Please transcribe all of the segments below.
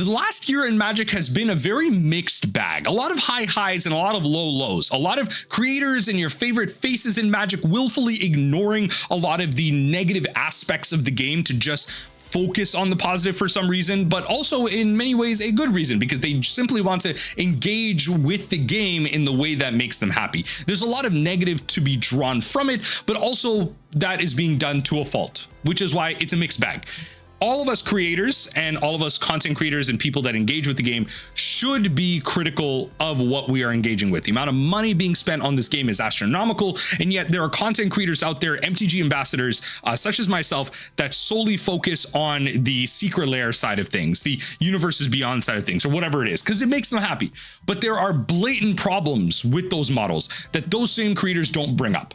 The last year in Magic has been a very mixed bag. A lot of high highs and a lot of low lows. A lot of creators and your favorite faces in Magic willfully ignoring a lot of the negative aspects of the game to just focus on the positive for some reason, but also in many ways a good reason because they simply want to engage with the game in the way that makes them happy. There's a lot of negative to be drawn from it, but also that is being done to a fault, which is why it's a mixed bag. All of us creators and all of us content creators and people that engage with the game should be critical of what we are engaging with. The amount of money being spent on this game is astronomical, and yet there are content creators out there, MTG ambassadors, such as myself, that solely focus on the secret lair side of things, the universes beyond side of things, or whatever it is, because it makes them happy. But there are blatant problems with those models that those same creators don't bring up.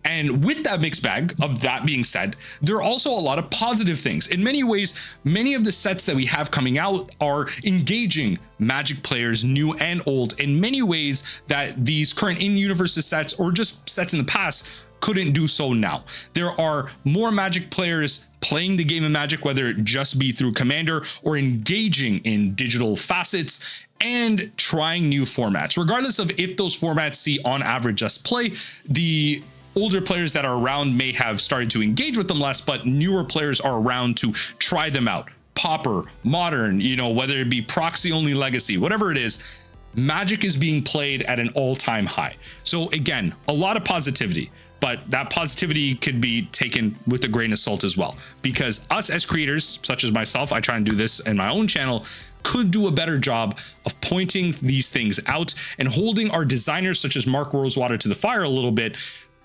And with that mixed bag of that being said, there are also a lot of positive things. In many ways, many of the sets that we have coming out are engaging Magic players, new and old, in many ways that these current in-universe sets or just sets in the past couldn't do so now. There are more Magic players playing the game of Magic, whether it just be through Commander or engaging in digital facets and trying new formats. Regardless of if those formats see on average just play, the older players that are around may have started to engage with them less, but newer players are around to try them out. Pauper, Modern, whether it be proxy only Legacy, whatever it is, Magic is being played at an all-time high. So again, a lot of positivity, but that positivity could be taken with a grain of salt as well, because us as creators, such as myself, I try and do this in my own channel, could do a better job of pointing these things out and holding our designers such as Mark Rosewater to the fire a little bit.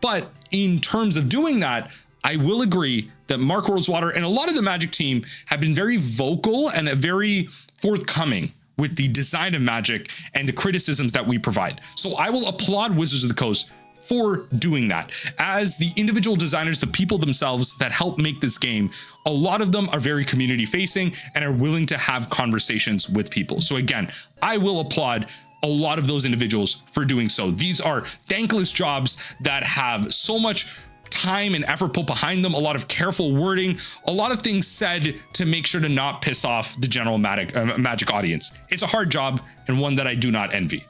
But in terms of doing that, I will agree that Mark Rosewater and a lot of the Magic team have been very vocal and very forthcoming with the design of Magic and the criticisms that we provide. So I will applaud Wizards of the Coast for doing that. As the individual designers, the people themselves that help make this game, a lot of them are very community facing and are willing to have conversations with people. So again, I will applaud a lot of those individuals for doing so. These are thankless jobs that have so much time and effort put behind them, a lot of careful wording, a lot of things said to make sure to not piss off the general Magic audience. It's a hard job and one that I do not envy.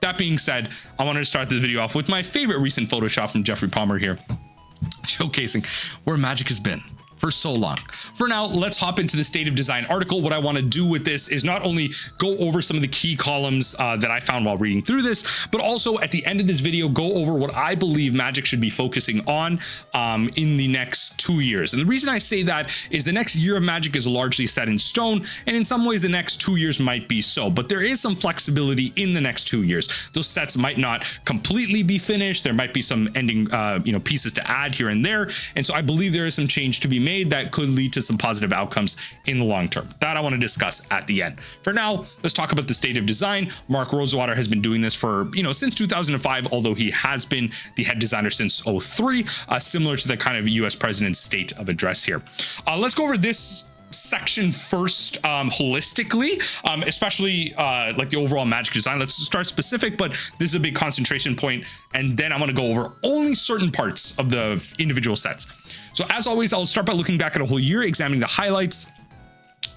That being said, I wanted to start the video off with my favorite recent Photoshop from Jeffrey Palmer here, showcasing where Magic has been for so long. For now, let's hop into the State of Design article. What I want to do with this is not only go over some of the key columns that I found while reading through this, but also at the end of this video, go over what I believe Magic should be focusing on in the next 2 years. And the reason I say that is the next year of Magic is largely set in stone, and in some ways the next 2 years might be so, but there is some flexibility in the next 2 years. Those sets might not completely be finished. There might be some ending pieces to add here and there. And so I believe there is some change to be made that could lead to some positive outcomes in the long term. That I want to discuss at the end. For now, let's talk about the State of Design. Mark Rosewater has been doing this for, since 2005, although he has been the head designer since 03, similar to the kind of US president's state of address here. Let's go over this section first holistically, especially like the overall Magic design. Let's start specific, but this is a big concentration point, and then I'm going to go over only certain parts of the individual sets. So as always, I'll start by looking back at a whole year, examining the highlights.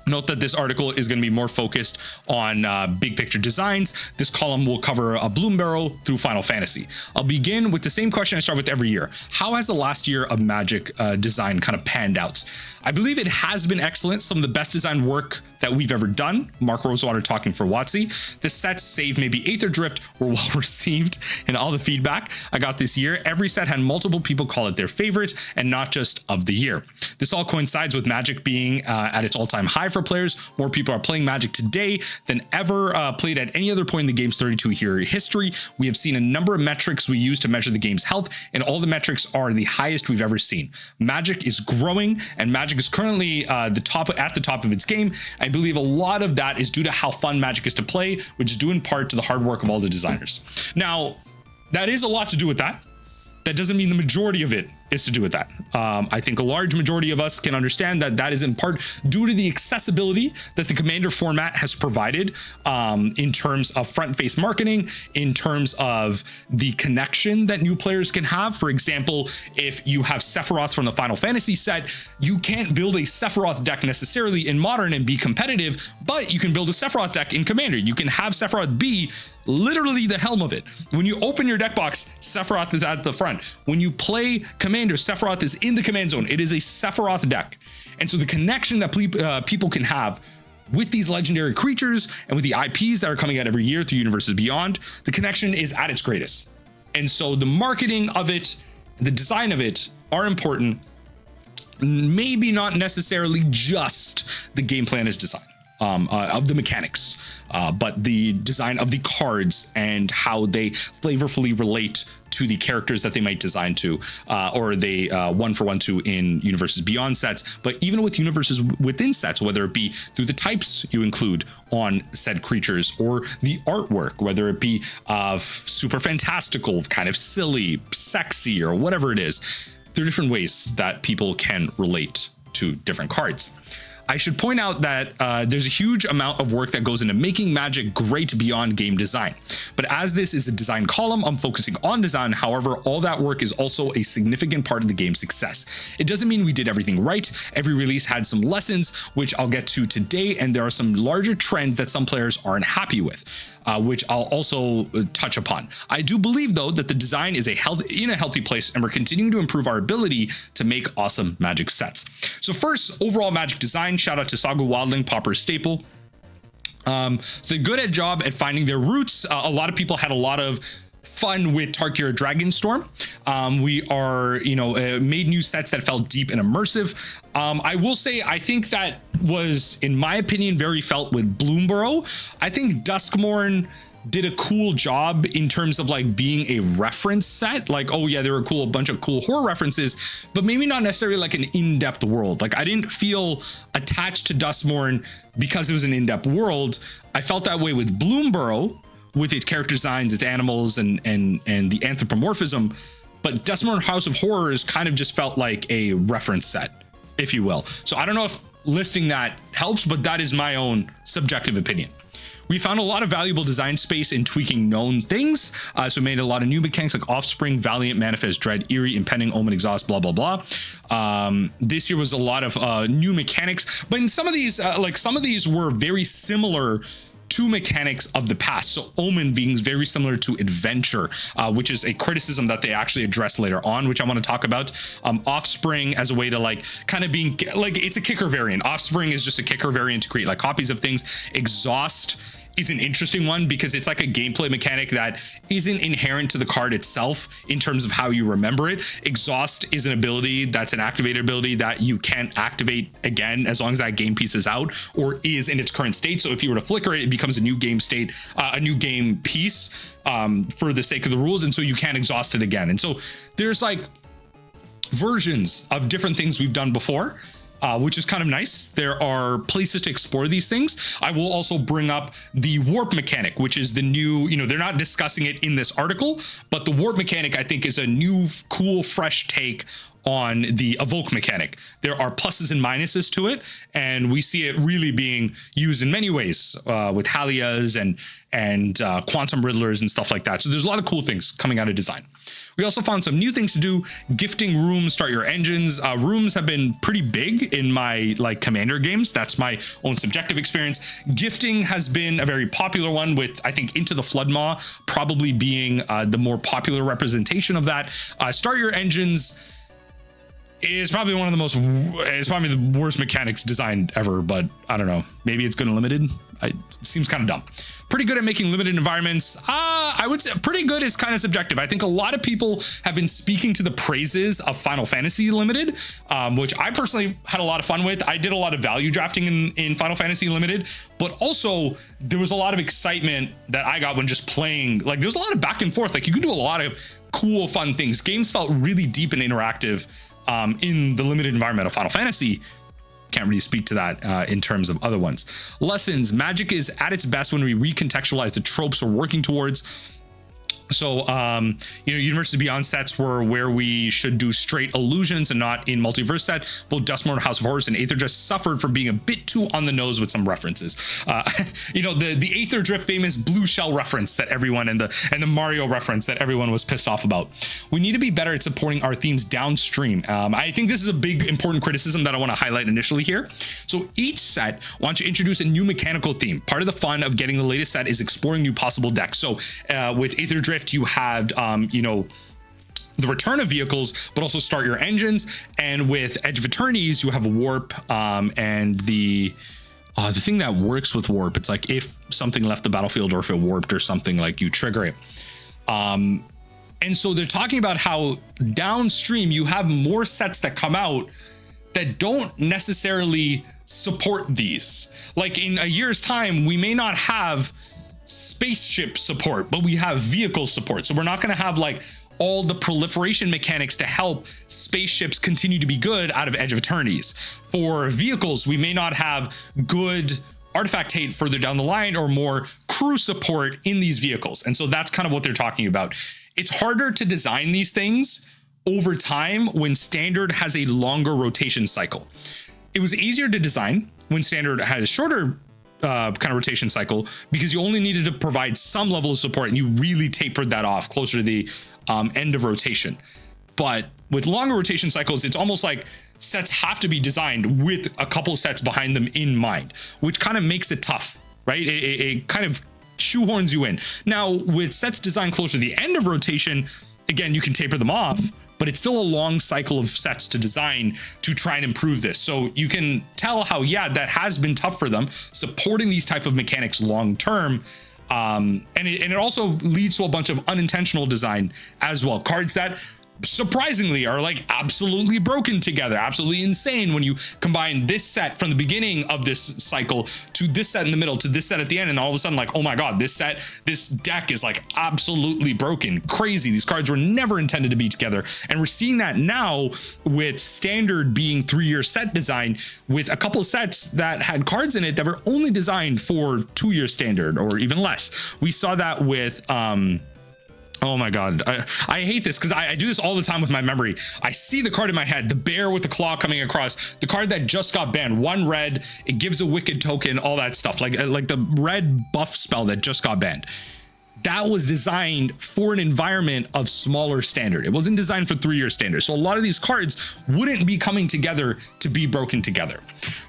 Note that this article is going to be more focused on big picture designs. This column will cover a Bloom Barrow through Final Fantasy. I'll begin with the same question I start with every year. How has the last year of Magic design kind of panned out? I believe it has been excellent. Some of the best design work that we've ever done. Mark Rosewater talking for WotC. The sets, save maybe Aether Drift, were well received in all the feedback I got this year. Every set had multiple people call it their favorite and not just of the year. This all coincides with Magic being at its all-time high for players. More people are playing Magic today than ever played at any other point in the game's 32-year history. We have seen a number of metrics we use to measure the game's health, and all the metrics are the highest we've ever seen. Magic is growing, and Magic is currently at the top of its game. I believe a lot of that is due to how fun Magic is to play, which is due in part to the hard work of all the designers. Now, that is a lot to do with that. That doesn't mean the majority of it is to do with that. I think a large majority of us can understand that that is in part due to the accessibility that the Commander format has provided, in terms of front-face marketing, in terms of the connection that new players can have. For example, if you have Sephiroth from the Final Fantasy set, you can't build a Sephiroth deck necessarily in Modern and be competitive, but you can build a Sephiroth deck in Commander. You can have Sephiroth be literally the helm of it. When you open your deck box, Sephiroth is at the front. When you play Commander, Sephiroth is in the command zone. It is a Sephiroth deck. And so the connection that people can have with these legendary creatures and with the IPs that are coming out every year through Universes Beyond, the connection is at its greatest. And so the marketing of it, the design of it are important. Maybe not necessarily just the game plan is design. Of the mechanics, but the design of the cards and how they flavorfully relate to the characters that they might design to, or they one for one to in Universes Beyond sets, but even with Universes Within sets, whether it be through the types you include on said creatures or the artwork, whether it be super fantastical, kind of silly, sexy, or whatever it is, there are different ways that people can relate to different cards. I should point out that there's a huge amount of work that goes into making Magic great beyond game design. But as this is a design column, I'm focusing on design. However, all that work is also a significant part of the game's success. It doesn't mean we did everything right. Every release had some lessons, which I'll get to today, and there are some larger trends that some players aren't happy with, which I'll also touch upon. I do believe, though, that the design is in a healthy place, and we're continuing to improve our ability to make awesome Magic sets. So first, overall Magic design. Shout out to Sagu Wildling, Popper's staple. So they're good at job at finding their roots. A lot of people had a lot of fun with Tarkir Dragonstorm. We are, made new sets that felt deep and immersive. I will say, I think that was, in my opinion, very felt with Bloomburrow. I think Duskmourn did a cool job in terms of like being a reference set. Like, oh yeah, there were a bunch of cool horror references, but maybe not necessarily like an in-depth world. Like I didn't feel attached to Duskmourn because it was an in-depth world. I felt that way with Bloomburrow, with its character designs, its animals, and the anthropomorphism. But Duskmourn House of Horrors kind of just felt like a reference set, if you will. So I don't know if listing that helps, but that is my own subjective opinion. We found a lot of valuable design space in tweaking known things. So we made a lot of new mechanics like Offspring, Valiant, Manifest, Dread, Eerie, Impending, Omen, Exhaust, blah, blah, blah. This year was a lot of new mechanics, but in some of these, some of these were very similar to mechanics of the past. So Omen being very similar to Adventure, which is a criticism that they actually address later on, which I want to talk about. Offspring as a way to kind of being it's a kicker variant. Offspring is just a kicker variant to create copies of things. Exhaust is an interesting one because it's like a gameplay mechanic that isn't inherent to the card itself in terms of how you remember it. Exhaust is an ability that's an activated ability that you can't activate again as long as that game piece is out or is in its current state. So if you were to flicker it, it becomes a new game state, a new game piece for the sake of the rules. And so you can't exhaust it again. And so there's versions of different things we've done before. Which is kind of nice. There are places to explore these things. I will also bring up the warp mechanic, which is the new, they're not discussing it in this article, but the warp mechanic, I think, is a new, cool, fresh take on the evoke mechanic. There are pluses and minuses to it, and we see it really being used in many ways with Halias and quantum riddlers and stuff like that. So there's a lot of cool things coming out of design. We also found some new things to do. Gifting rooms, start your engines. Rooms have been pretty big in my Commander games. That's my own subjective experience. Gifting has been a very popular one, with I think Into the Floodmaw probably being the more popular representation of that. Start your engines is probably it's probably the worst mechanics designed ever, but I don't know. Maybe it's good and limited. It seems kind of dumb. Pretty good at making limited environments. I would say pretty good is kind of subjective. I think a lot of people have been speaking to the praises of Final Fantasy Limited, which I personally had a lot of fun with. I did a lot of value drafting in Final Fantasy Limited, but also there was a lot of excitement that I got when just playing. There was a lot of back and forth. You could do a lot of cool, fun things. Games felt really deep and interactive in the limited environment of Final Fantasy. Can't really speak to that in terms of other ones. Lessons. Magic is at its best when we recontextualize the tropes we're working towards. So, University Beyond sets were where we should do straight illusions and not in multiverse set. Both Dustmourne, House of Horrors, and Aether Drift suffered from being a bit too on the nose with some references. The Aether Drift famous blue shell reference that everyone and the Mario reference that everyone was pissed off about. We need to be better at supporting our themes downstream. I think this is a big important criticism that I want to highlight initially here. So each set wants to introduce a new mechanical theme. Part of the fun of getting the latest set is exploring new possible decks. So with Aether Drift, you have the return of vehicles, but also start your engines. And with Edge of Eternities, you have warp and the thing that works with warp. It's like if something left the battlefield or if it warped or something, like you trigger it. And so they're talking about how downstream you have more sets that come out that don't necessarily support these. Like in a year's time, we may not have spaceship support, but we have vehicle support. So we're not going to have like all the proliferation mechanics to help spaceships continue to be good out of Edge of Eternities. For vehicles, we may not have good artifact hate further down the line or more crew support in these vehicles. And so that's kind of what they're talking about. It's harder to design these things over time when Standard has a longer rotation cycle. It was easier to design when Standard had a shorter kind of rotation cycle because you only needed to provide some level of support and you really tapered that off closer to the end of rotation. But with longer rotation cycles, it's almost like sets have to be designed with a couple sets behind them in mind, which kind of makes it tough, right? It kind of shoehorns you in. Now, with sets designed closer to the end of rotation, again, you can taper them off, but it's still a long cycle of sets to design to try and improve this. So you can tell how, yeah, that has been tough for them supporting these type of mechanics long term. And it also leads to a bunch of unintentional design as well. Cards that surprisingly are like absolutely broken together, absolutely insane when you combine this set from the beginning of this cycle to this set in the middle to this set at the end, and all of a sudden like, oh my god, this deck is like absolutely broken, crazy. These cards were never intended to be together, and we're seeing that now with Standard being 3-year set design with a couple of sets that had cards in it that were only designed for 2-year Standard or even less. We saw that with oh my god, I hate this because I do this all the time with my memory. I see the card in my head, the bear with the claw coming across, the card that just got banned, 1 red, it gives a wicked token, all that stuff, like the red buff spell that just got banned. That was designed for an environment of smaller Standard. It wasn't designed for 3-year Standard. So a lot of these cards wouldn't be coming together to be broken together.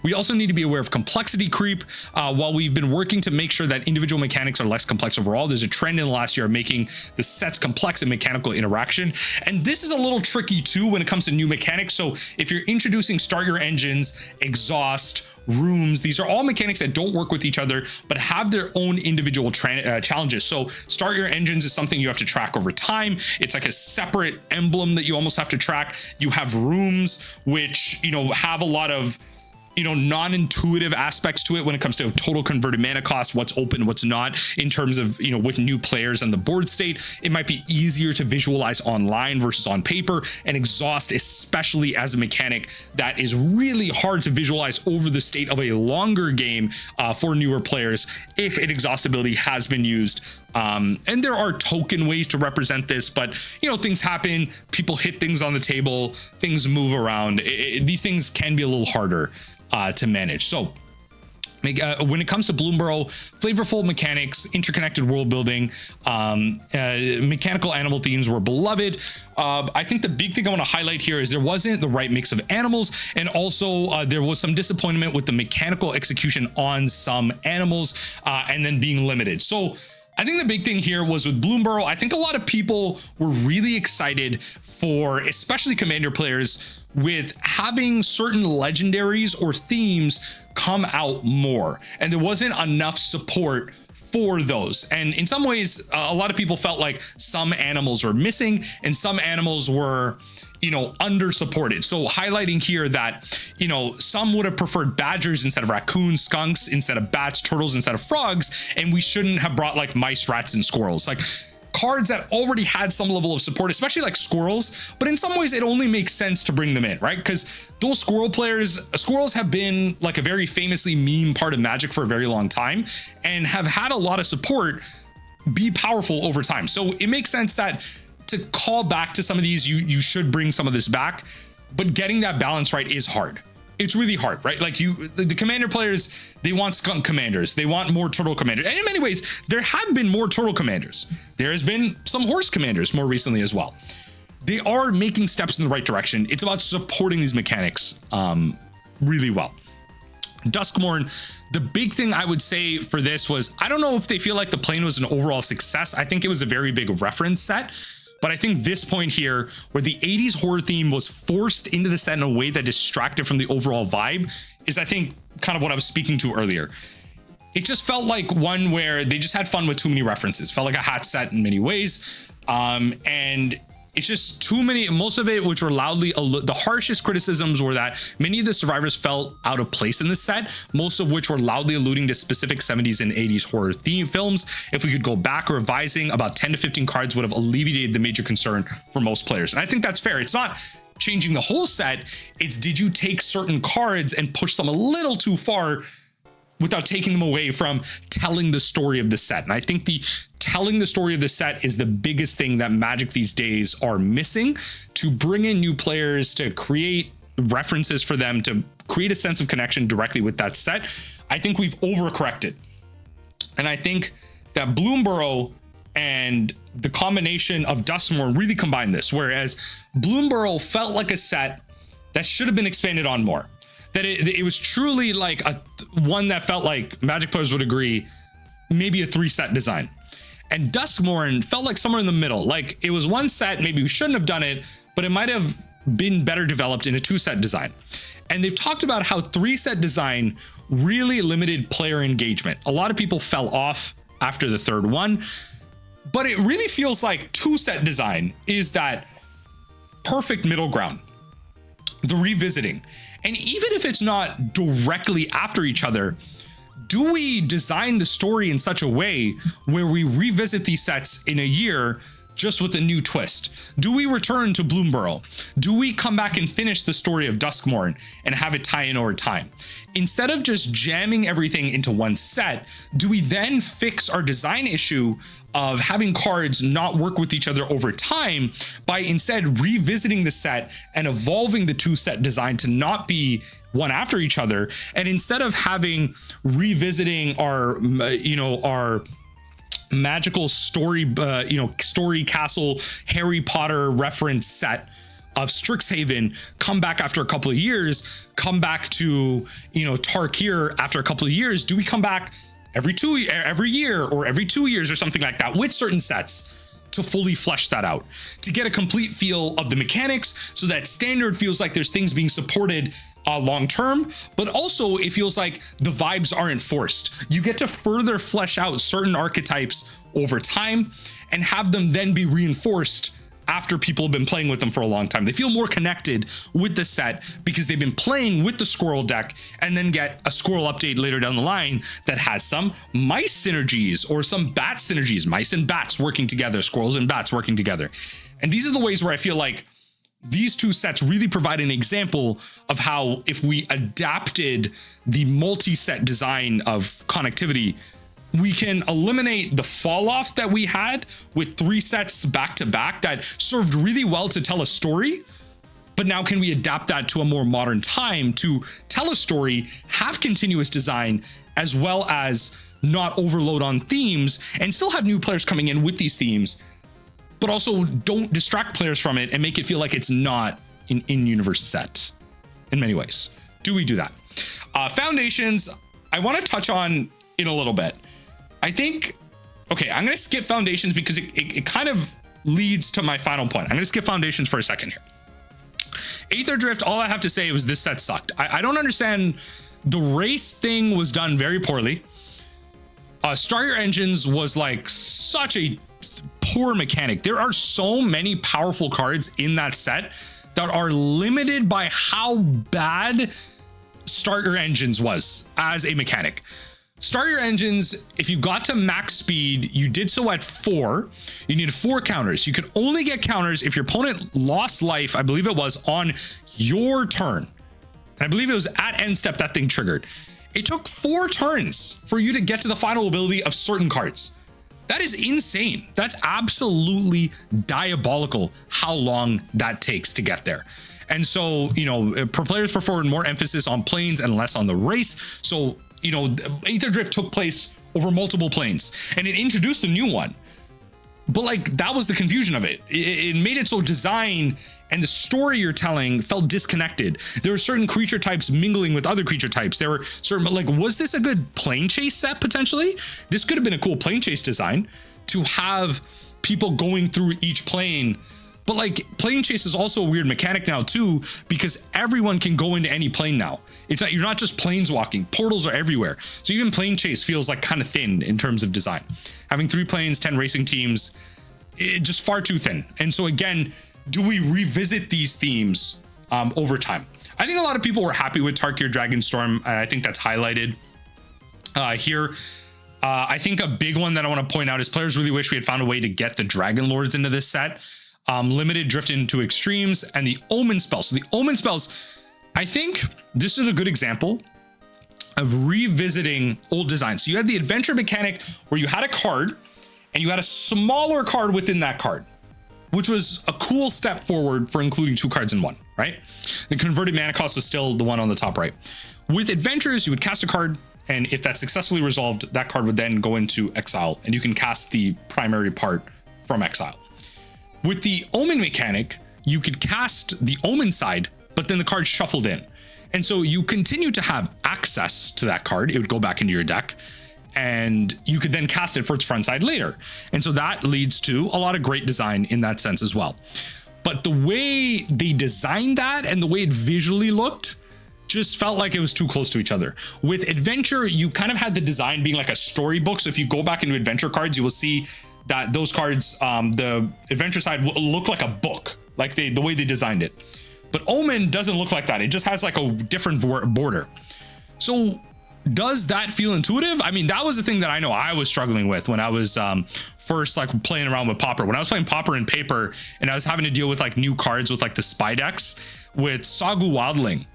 We also need to be aware of complexity creep. While we've been working to make sure that individual mechanics are less complex overall, there's a trend in the last year of making the sets complex in mechanical interaction. And this is a little tricky too when it comes to new mechanics. So if you're introducing start your engines, exhaust, rooms, these are all mechanics that don't work with each other but have their own individual challenges. So start your engines is something you have to track over time. It's like a separate emblem that you almost have to track. You have rooms which have a lot of non-intuitive aspects to it when it comes to total converted mana cost, what's open, what's not, in terms of with new players and the board state. It might be easier to visualize online versus on paper, and exhaust, especially as a mechanic, that is really hard to visualize over the state of a longer game for newer players if an exhaust ability has been used. And there are token ways to represent this, but things happen, people hit things on the table, things move around. These things can be a little harder to manage. So when it comes to Bloomborough, flavorful mechanics, interconnected world building, mechanical animal themes were beloved. I think the big thing I want to highlight here is there wasn't the right mix of animals, and also there was some disappointment with the mechanical execution on some animals and then being limited. So I think the big thing here was with Bloomborough, I think a lot of people were really excited for, especially Commander players, with having certain legendaries or themes come out more. And there wasn't enough support for those. And in some ways, a lot of people felt like some animals were missing and some animals were under supported. So highlighting here that, some would have preferred badgers instead of raccoons, skunks instead of bats, turtles instead of frogs, and we shouldn't have brought like mice, rats, and squirrels. Like cards that already had some level of support, especially like squirrels, but in some ways it only makes sense to bring them in, right? Because those squirrels have been like a very famously meme part of Magic for a very long time and have had a lot of support be powerful over time. So it makes sense that to call back to some of these, you should bring some of this back, but getting that balance right is hard. It's really hard, right? Like the commander players, they want skunk commanders. They want more turtle commanders. And in many ways, there have been more turtle commanders. There has been some horse commanders more recently as well. They are making steps in the right direction. It's about supporting these mechanics really well. Duskmourn, the big thing I would say for this was, I don't know if they feel like the plane was an overall success. I think it was a very big reference set. But I think this point here, where the 80s horror theme was forced into the set in a way that distracted from the overall vibe, is I think kind of what I was speaking to earlier. It just felt like one where they just had fun with too many references. Felt like a hat set in many ways. And it's just too many, most of it, which were loudly, the harshest criticisms were that many of the survivors felt out of place in the set, most of which were loudly alluding to specific 70s and 80s horror theme films. If we could go back revising, about 10 to 15 cards would have alleviated the major concern for most players. And I think that's fair. It's not changing the whole set. It's, did you take certain cards and push them a little too far without taking them away from telling the story of the set? And I think the telling the story of the set is the biggest thing that Magic these days are missing, to bring in new players, to create references for them, to create a sense of connection directly with that set. I think we've overcorrected. And I think that Bloomburrow and the combination of Duskmourn really combined this, whereas Bloomburrow felt like a set that should have been expanded on more. That it was truly like one that felt like Magic players would agree, maybe a 3-set design. And Duskmourn felt like somewhere in the middle. Like it was one set, maybe we shouldn't have done it, but it might have been better developed in a 2-set design. And they've talked about how 3-set design really limited player engagement. A lot of people fell off after the third one, but it really feels like 2-set design is that perfect middle ground, the revisiting. And even if it's not directly after each other, do we design the story in such a way where we revisit these sets in a year just with a new twist? Do we return to Bloomburrow? Do we come back and finish the story of Duskmourn and have it tie in over time? Instead of just jamming everything into one set, do we then fix our design issue of having cards not work with each other over time by instead revisiting the set and evolving the 2-set design to not be one after each other? And instead of revisiting our magical story, story castle Harry Potter reference set of Strixhaven, come back after a couple of years, come back to Tarkir after a couple of years? Do we come back every year or every 2 years or something like that with certain sets to fully flesh that out, to get a complete feel of the mechanics, so that standard feels like there's things being supported long term, but also it feels like the vibes aren't forced. You get to further flesh out certain archetypes over time and have them then be reinforced after people have been playing with them for a long time. They feel more connected with the set because they've been playing with the squirrel deck, and then get a squirrel update later down the line that has some mice synergies or some bat synergies, mice and bats working together, squirrels and bats working together. And these are the ways where I feel like these 2 sets really provide an example of how, if we adapted the multi-set design of connectivity, we can eliminate the fall off that we had with 3 sets back to back that served really well to tell a story. But now can we adapt that to a more modern time to tell a story, have continuous design, as well as not overload on themes, and still have new players coming in with these themes, but also don't distract players from it and make it feel like it's not an in-universe set in many ways? Do we do that? Foundations, I want to touch on in a little bit. I think, okay, I'm going to skip Foundations because it kind of leads to my final point. I'm going to skip Foundations for a second here. Aether Drift, all I have to say was this set sucked. I don't understand. The race thing was done very poorly. Start Your Engines was like such a poor mechanic. There are so many powerful cards in that set that are limited by how bad Start Your Engines was as a mechanic. Start Your Engines, if you got to max speed, you did so at 4. You needed 4 counters. You could only get counters if your opponent lost life, I believe it was, on your turn. And I believe it was at end step that thing triggered. It took 4 turns for you to get to the final ability of certain cards. That is insane. That's absolutely diabolical how long that takes to get there. And so, you know, players prefer more emphasis on planes and less on the race. So, you know, Aether Drift took place over multiple planes and it introduced a new one. But like, that was the confusion of it. It made it so design and the story you're telling felt disconnected. There were certain creature types mingling with other creature types. There were certain, like, was this a good plane chase set potentially? This could have been a cool plane chase design to have people going through each plane. But like, plane chase is also a weird mechanic now too, because everyone can go into any plane now. It's not, you're not just planeswalking, portals are everywhere. So even plane chase feels like kind of thin in terms of design. Having 3 planes, 10 racing teams, just far too thin. And so again, do we revisit these themes over time? I think a lot of people were happy with Tarkir Dragonstorm, and I think that's highlighted here. I think a big one that I want to point out is players really wish we had found a way to get the Dragon Lords into this set. Limited drift into extremes and the Omen spells. So the Omen spells, I think this is a good example of revisiting old designs. So you had the adventure mechanic where you had a card and you had a smaller card within that card, which was a cool step forward for including 2 cards in one, right? The converted mana cost was still the one on the top right. With adventures, you would cast a card, and if that's successfully resolved, that card would then go into exile, and you can cast the primary part from exile. With the Omen mechanic, you could cast the Omen side, but then the card shuffled in. And so you continue to have access to that card. It would go back into your deck, and you could then cast it for its front side later. And so that leads to a lot of great design in that sense as well. But the way they designed that and the way it visually looked just felt like it was too close to each other. With adventure, you kind of had the design being like a storybook. So if you go back into adventure cards, you will see that those cards, the adventure side will look like a book, like the way they designed it. But Omen doesn't look like that. It just has like a different border. So does that feel intuitive? I mean, that was the thing that I know I was struggling with when I was first like playing around with Pauper. When I was playing Pauper in paper and I was having to deal with like new cards with like the spy decks with Sagu Wildling.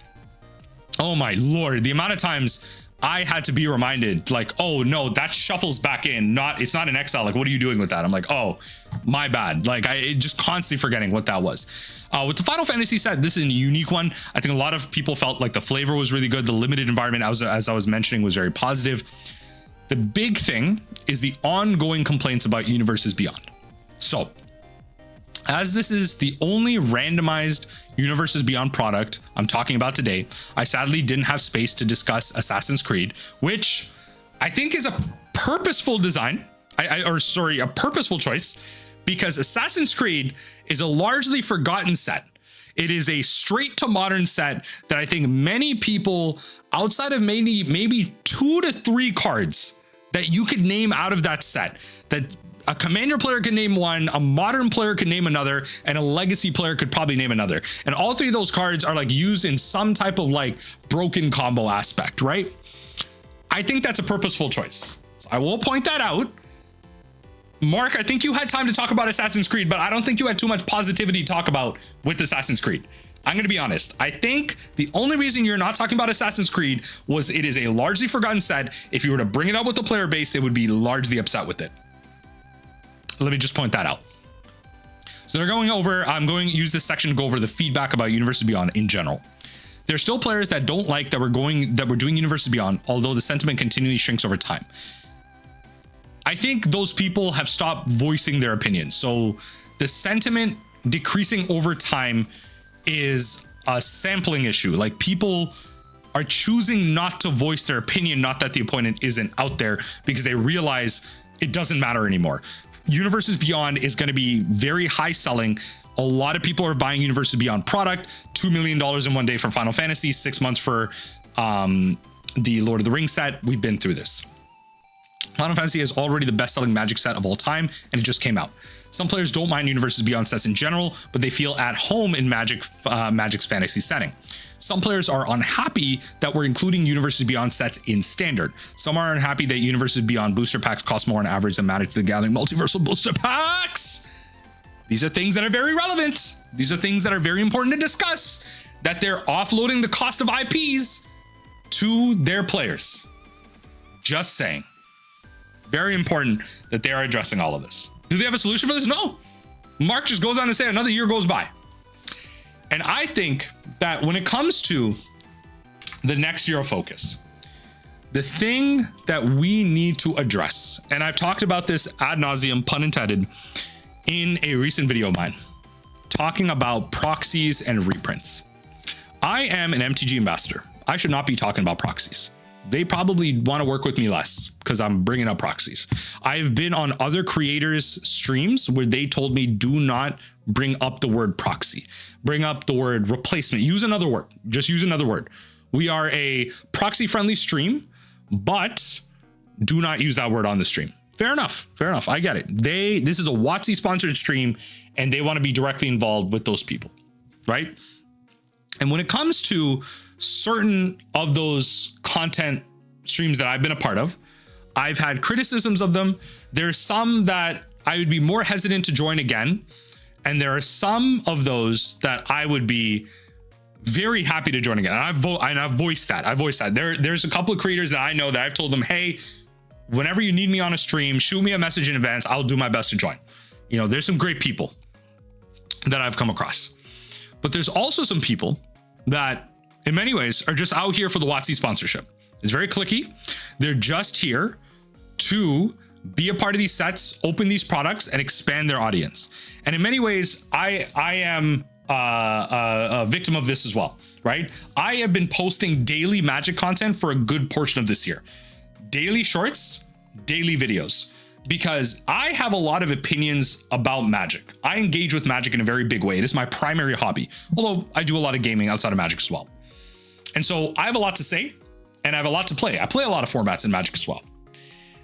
Oh my Lord, the amount of times I had to be reminded, like, oh no, that shuffles back in, it's not an exile. Like, what are you doing with that? I'm like, oh, my bad. Like, I just constantly forgetting what that was. With the Final Fantasy set, this is a unique one. I think a lot of people felt like the flavor was really good. The limited environment, as I was mentioning, was very positive. The big thing is the ongoing complaints about Universes Beyond. So, as this is the only randomized Universes Beyond product I'm talking about today, I sadly didn't have space to discuss Assassin's Creed, which I think is a purposeful design, a purposeful choice, because Assassin's Creed is a largely forgotten set. It is a straight to modern set that I think many people, outside of maybe 2 to 3 cards that you could name out of that set, that a Commander player could name one, a Modern player could name another, and a Legacy player could probably name another. And all 3 of those cards are like used in some type of like broken combo aspect, right? I think that's a purposeful choice. So I will point that out. Mark, I think you had time to talk about Assassin's Creed, but I don't think you had too much positivity to talk about with Assassin's Creed. I'm going to be honest. I think the only reason you're not talking about Assassin's Creed was it is a largely forgotten set. If you were to bring it up with the player base, they would be largely upset with it. Let me just point that out. So they're going over, I'm going to use this section to go over the feedback about Universes Beyond in general. There's still players that don't like that we're doing Universes Beyond, although the sentiment continually shrinks over time. I think those people have stopped voicing their opinions. So the sentiment decreasing over time is a sampling issue. Like, people are choosing not to voice their opinion, not that the opponent isn't out there, because they realize it doesn't matter anymore. Universes Beyond is going to be very high selling. A lot of people are buying Universes Beyond product. $2 million in one day for Final Fantasy, 6 months for the Lord of the Rings set. We've been through this. Final Fantasy is already the best-selling Magic set of all time, and it just came out. Some players don't mind Universes Beyond sets in general, but they feel at home in Magic's fantasy setting. Some players are unhappy that we're including Universes Beyond sets in Standard. Some are unhappy that Universes Beyond booster packs cost more on average than Magic the Gathering multiversal booster packs. These are things that are very relevant. These are things that are very important to discuss, that they're offloading the cost of IPs to their players. Just saying. Very important that they are addressing all of this. Do they have a solution for this? No. Mark just goes on to say another year goes by. And I think that when it comes to the next year of focus, the thing that we need to address, and I've talked about this ad nauseum, pun intended, in a recent video of mine, talking about proxies and reprints. I am an MTG ambassador. I should not be talking about proxies. They probably want to work with me less because I'm bringing up proxies. I've been on other creators' streams where they told me, do not bring up the word proxy. Bring up the word replacement. Use another word. Just use another word. We are a proxy-friendly stream, but do not use that word on the stream. Fair enough. Fair enough. I get it. This is a WotC-sponsored stream, and they want to be directly involved with those people, right? And when it comes to certain of those content streams that I've been a part of, I've had criticisms of them. There's some that I would be more hesitant to join again. And there are some of those that I would be very happy to join again. And I've voiced that. There's a couple of creators that I know that I've told them, hey, whenever you need me on a stream, shoot me a message in advance. I'll do my best to join. You know, there's some great people that I've come across. But there's also some people that in many ways are just out here for the WotC sponsorship. It's very cliquey. They're just here to be a part of these sets, open these products, and expand their audience. And in many ways, I am a victim of this as well, right? I have been posting daily Magic content for a good portion of this year. Daily shorts, daily videos, because I have a lot of opinions about Magic. I engage with Magic in a very big way. It is my primary hobby, although I do a lot of gaming outside of Magic as well. And so I have a lot to say and I have a lot to play. I play a lot of formats in Magic as well.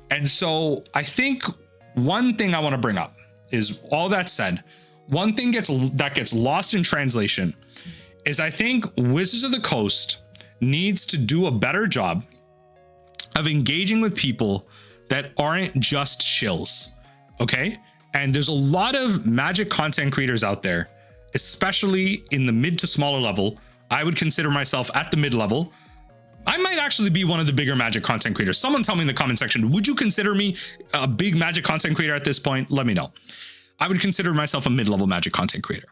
And so I think one thing I want to bring up is, all that said, one thing that gets lost in translation is I think Wizards of the Coast needs to do a better job of engaging with people that aren't just shills, okay? And there's a lot of Magic content creators out there, especially in the mid to smaller level. I would consider myself at the mid level. I might actually be one of the bigger Magic content creators. Someone tell me in the comment section, would you consider me a big Magic content creator at this point? Let me know. I would consider myself a mid-level Magic content creator.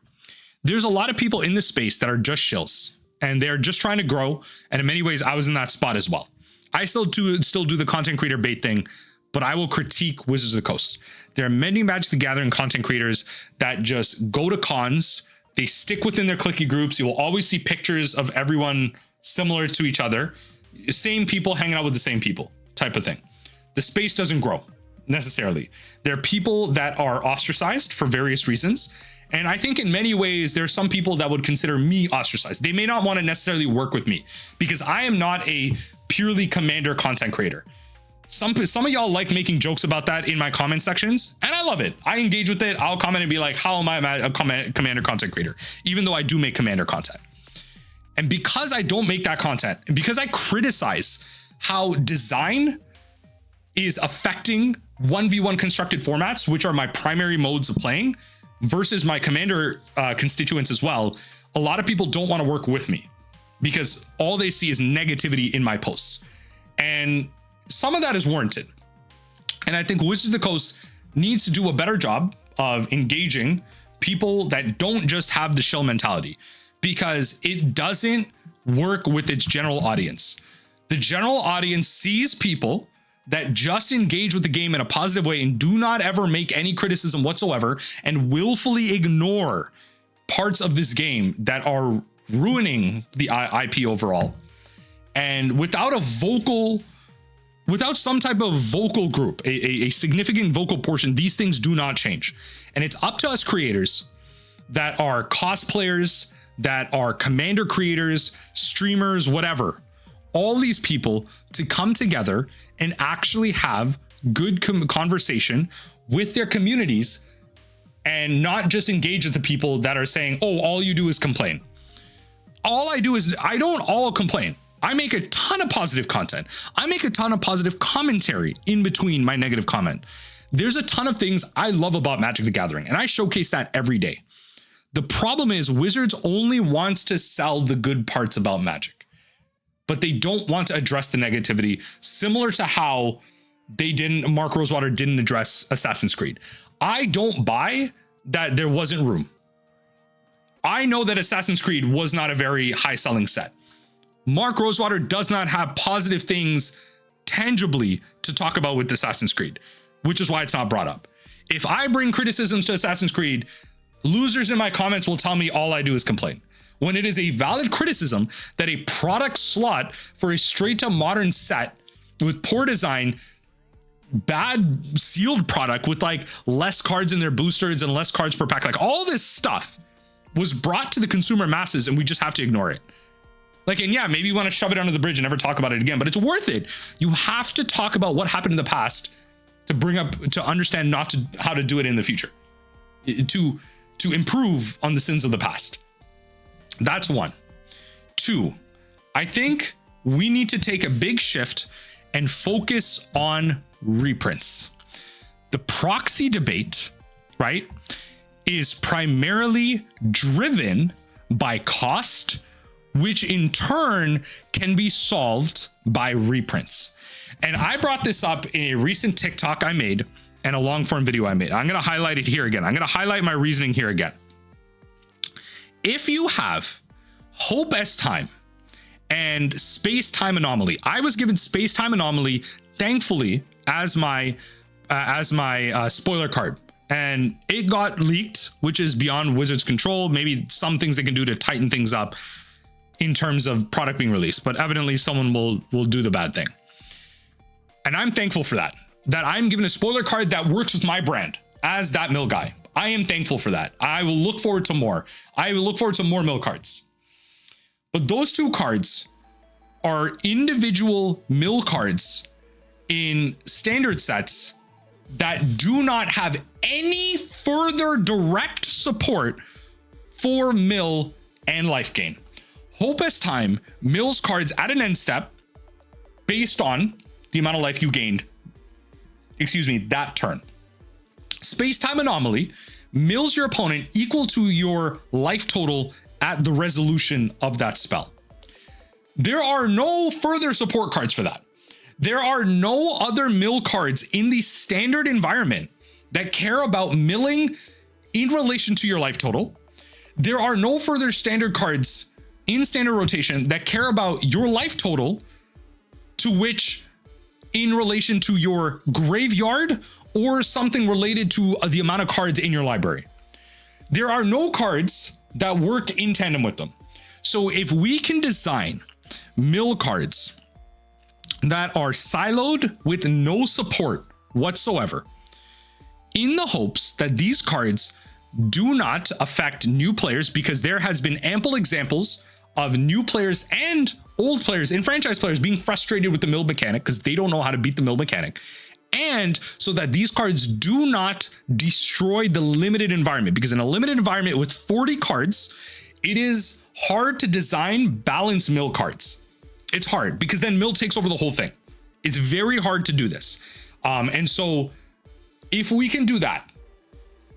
There's a lot of people in this space that are just shills and they're just trying to grow. And in many ways, I was in that spot as well. I still do the content creator bait thing, but I will critique Wizards of the Coast. There are many Magic the Gathering content creators that just go to cons. They stick within their cliquey groups. You will always see pictures of everyone similar to each other. Same people hanging out with the same people type of thing. The space doesn't grow necessarily. There are people that are ostracized for various reasons. And I think in many ways, there's some people that would consider me ostracized. They may not want to necessarily work with me because I am not a purely Commander content creator. Some of y'all like making jokes about that in my comment sections, and I love it. I engage with it. I'll comment and be like, how am I a Commander content creator? Even though I do make Commander content. And because I don't make that content, and because I criticize how design is affecting 1v1 constructed formats, which are my primary modes of playing, versus my Commander constituents as well, a lot of people don't want to work with me because all they see is negativity in my posts. And some of that is warranted. And I think Wizards of the Coast needs to do a better job of engaging people that don't just have the shill mentality, because it doesn't work with its general audience. The general audience sees people that just engage with the game in a positive way and do not ever make any criticism whatsoever and willfully ignore parts of this game that are ruining the IP overall. And without some type of vocal group, a significant vocal portion, these things do not change. And it's up to us creators that are cosplayers, that are Commander creators, streamers, whatever, all these people to come together and actually have good conversation with their communities and not just engage with the people that are saying, oh, all you do is complain. All I do is, I don't all complain. I make a ton of positive content. I make a ton of positive commentary in between my negative comment. There's a ton of things I love about Magic the Gathering, and I showcase that every day. The problem is Wizards only wants to sell the good parts about Magic, but they don't want to address the negativity, similar to how Mark Rosewater didn't address Assassin's Creed. I don't buy that there wasn't room. I know that Assassin's Creed was not a very high selling set. Mark Rosewater does not have positive things tangibly to talk about with Assassin's Creed, which is why it's not brought up. If I bring criticisms to Assassin's Creed, losers in my comments will tell me all I do is complain. When it is a valid criticism that a product slot for a straight to modern set with poor design, bad sealed product with like less cards in their boosters and less cards per pack, like all this stuff was brought to the consumer masses and we just have to ignore it. Like, and yeah, maybe you want to shove it under the bridge and never talk about it again, but it's worth it. You have to talk about what happened in the past to bring up, to understand how to do it in the future, to improve on the sins of the past. That's one. Two, I think we need to take a big shift and focus on reprints. The proxy debate, right, is primarily driven by cost, which in turn can be solved by reprints. And I brought this up in a recent TikTok I made and a long form video I made. I'm going to highlight it here again. I'm going to highlight my reasoning here again. If you have Hope S Time and Space Time Anomaly, I was given Space Time Anomaly, thankfully, as my spoiler card. And it got leaked, which is beyond Wizards' control. Maybe some things they can do to tighten things up in terms of product being released, but evidently someone will do the bad thing. And I'm thankful for that I'm given a spoiler card that works with my brand as that mill guy. I am thankful for that. I will look forward to more. I will look forward to more mill cards. But those two cards are individual mill cards in standard sets that do not have any further direct support for mill and life gain. Hope S Time mills cards at an end step based on the amount of life you gained, that turn. Space Time Anomaly mills your opponent equal to your life total at the resolution of that spell. There are no further support cards for that. There are no other mill cards in the standard environment that care about milling in relation to your life total. There are no further standard cards in standard rotation that care about your life total to which in relation to your graveyard or something related to the amount of cards in your library. There are no cards that work in tandem with them. So if we can design mill cards that are siloed with no support whatsoever, in the hopes that these cards do not affect new players, because there has been ample examples of new players and old players and franchise players being frustrated with the mill mechanic because they don't know how to beat the mill mechanic. And so that these cards do not destroy the limited environment, because in a limited environment with 40 cards, it is hard to design balanced mill cards. It's hard because then mill takes over the whole thing. It's very hard to do this. And so if we can do that,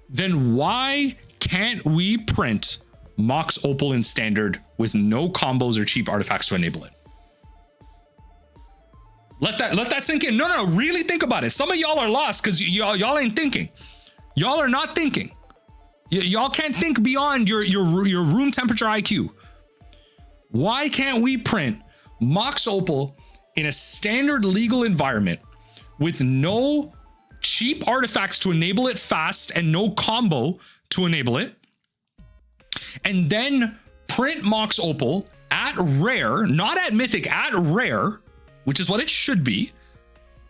then why can't we print Mox Opal in standard with no combos or cheap artifacts to enable it? Let that sink in. No, really think about it. Some of y'all are lost because y'all ain't thinking. Y'all are not thinking. Y'all can't think beyond your room temperature IQ. Why can't we print Mox Opal in a standard legal environment with no cheap artifacts to enable it fast and no combo to enable it, and then print Mox Opal at rare, not at mythic, at rare, which is what it should be,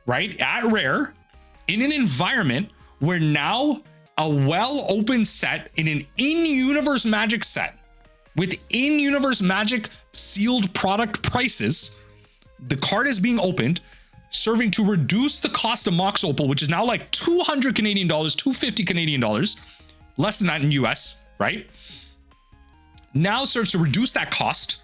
right? At rare, in an environment where now a well-opened set in an in-universe Magic set with in-universe Magic sealed product prices, the card is being opened, serving to reduce the cost of Mox Opal, which is now like 200 Canadian dollars, 250 Canadian dollars, less than that in US, right? Now serves to reduce that cost.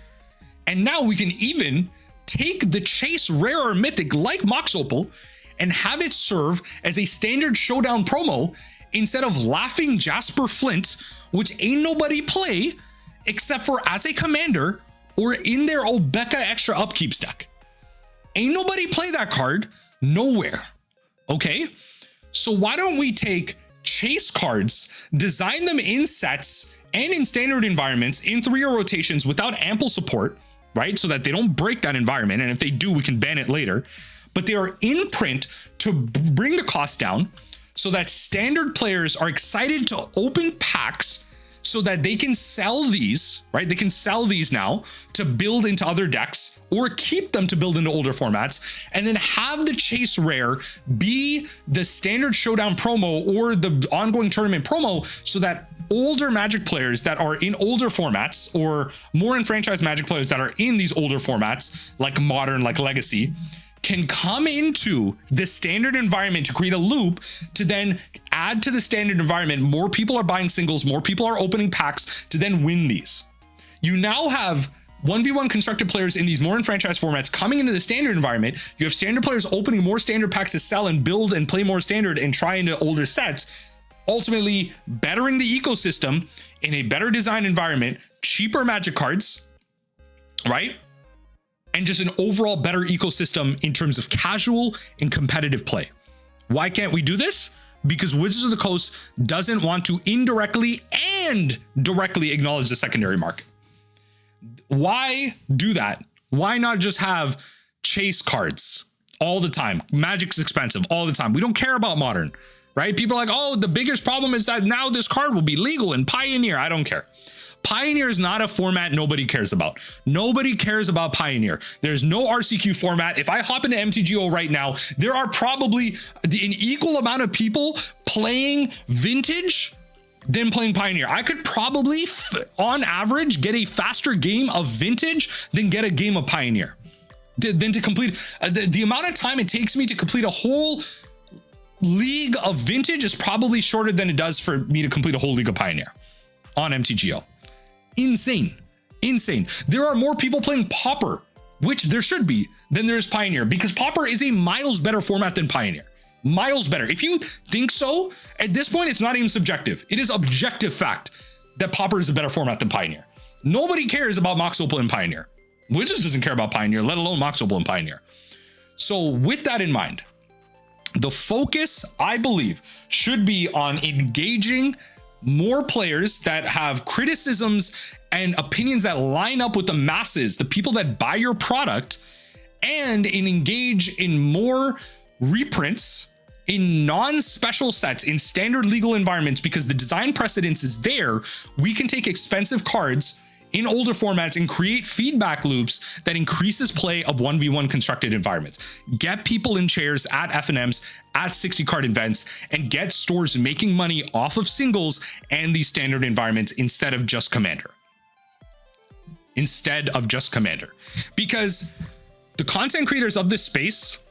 And now we can even take the chase rare or mythic like Mox Opal and have it serve as a standard showdown promo instead of laughing Jasper Flint, which ain't nobody play except for as a commander or in their Obeka extra upkeep stack. Ain't nobody play that card nowhere. Okay, so why don't we take chase cards, design them in sets and in standard environments in 3-year rotations without ample support, right? So that they don't break that environment. And if they do, we can ban it later. But they are in print to bring the cost down so that standard players are excited to open packs so that they can sell these, right? They can sell these now to build into other decks or keep them to build into older formats, and then have the chase rare be the standard showdown promo or the ongoing tournament promo so that older Magic players that are in older formats or more enfranchised Magic players that are in these older formats like Modern, like Legacy, can come into the standard environment to create a loop to then add to the standard environment. More people are buying singles, more people are opening packs to then win these. You now have 1v1 constructed players in these more enfranchised formats coming into the standard environment. You have standard players opening more standard packs to sell and build and play more standard and try into older sets, ultimately bettering the ecosystem in a better design environment, cheaper Magic cards, right? And just an overall better ecosystem in terms of casual and competitive play. Why can't we do this? Because Wizards of the Coast doesn't want to indirectly and directly acknowledge the secondary market. Why do that? Why not just have chase cards all the time? Magic's expensive all the time. We don't care about Modern, right? People are like, oh, the biggest problem is that now this card will be legal in Pioneer. I don't care. Pioneer is not a format nobody cares about. Nobody cares about Pioneer. There's no RCQ format. If I hop into MTGO right now, there are probably an equal amount of people playing Vintage than playing Pioneer. I could probably, on average, get a faster game of Vintage than get a game of Pioneer. Than to complete the amount of time it takes me to complete a whole league of Vintage is probably shorter than it does for me to complete a whole league of Pioneer on MTGO. Insane. There are more people playing Pauper, which there should be, than there is Pioneer, because Pauper is a miles better format than Pioneer. Miles better. If you think so, at this point, it's not even subjective. It is objective fact that Pauper is a better format than Pioneer. Nobody cares about Mox Opal and Pioneer. Wizards doesn't care about Pioneer, let alone Mox Opal and Pioneer. So with that in mind, the focus, I believe, should be on engaging more players that have criticisms and opinions that line up with the masses, the people that buy your product, and engage in more reprints in non-special sets in standard legal environments, because the design precedence is there. We can take expensive cards in older formats and create feedback loops that increases play of 1v1 constructed environments. Get people in chairs at FNMs, at 60 card events, and get stores making money off of singles and these standard environments instead of just Commander. Because the content creators of this space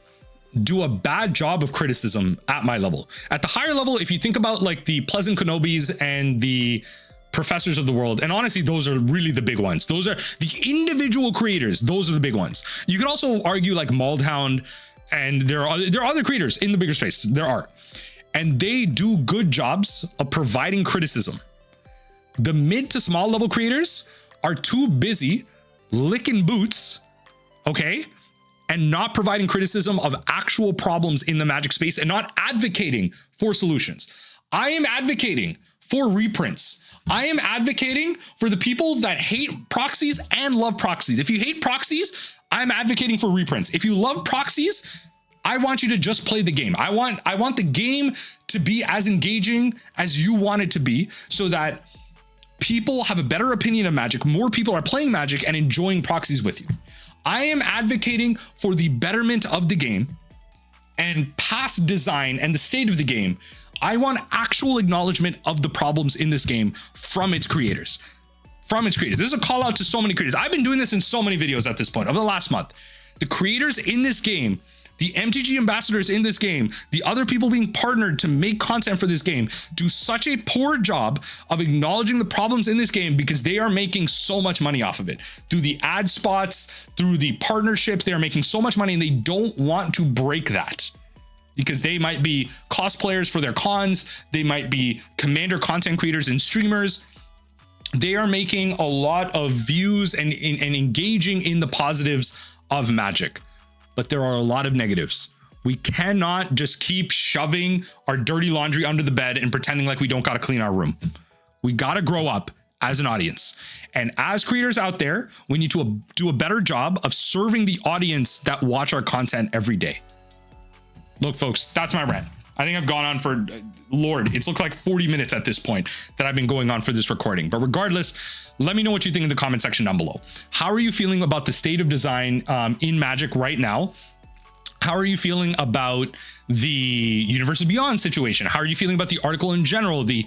do a bad job of criticism at my level. At the higher level, if you think about like the Pleasant Kenobis and the Professors of the world, and honestly, those are really the big ones. Those are the individual creators. Those are the big ones. You can also argue like Maldhound, and there are other creators in the bigger space. There are, and they do good jobs of providing criticism. The mid to small level creators are too busy licking boots, okay, and not providing criticism of actual problems in the Magic space and not advocating for solutions. I am advocating for reprints. I am advocating for the people that hate proxies and love proxies. If you hate proxies, I'm advocating for reprints. If you love proxies, I want you to just play the game. I want the game to be as engaging as you want it to be, so that people have a better opinion of Magic. More people are playing Magic and enjoying proxies with you. I am advocating for the betterment of the game and past design and the state of the game. I want actual acknowledgement of the problems in this game from its creators. This is a call out to so many creators. I've been doing this in so many videos at this point over the last month. The creators in this game, the MTG ambassadors in this game, the other people being partnered to make content for this game, do such a poor job of acknowledging the problems in this game, because they are making so much money off of it. Through the ad spots, through the partnerships, they are making so much money, and they don't want to break that. Because they might be cosplayers for their cons, they might be Commander content creators and streamers. They are making a lot of views and engaging in the positives of Magic, but there are a lot of negatives. We cannot just keep shoving our dirty laundry under the bed and pretending like we don't got to clean our room. We got to grow up as an audience. And as creators out there, we need to do a better job of serving the audience that watch our content every day. Look, folks, that's my rant. I think I've gone on for, Lord, it's looked like 40 minutes at this point that I've been going on for this recording. But regardless, let me know what you think in the comment section down below. How are you feeling about the state of design in Magic right now? How are you feeling about the Universes Beyond situation? How are you feeling about the article in general, the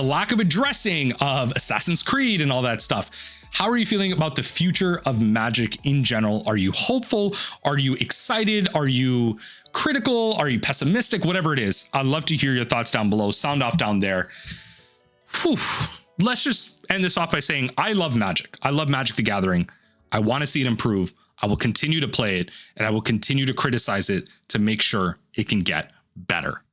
lack of addressing of Assassin's Creed and all that stuff? How are you feeling about the future of Magic in general? Are you hopeful? Are you excited? Are you critical? Are you pessimistic? Whatever it is, I'd love to hear your thoughts down below. Sound off down there. Whew. Let's just end this off by saying I love Magic. I love Magic the Gathering. I want to see it improve. I will continue to play it, and I will continue to criticize it to make sure it can get better.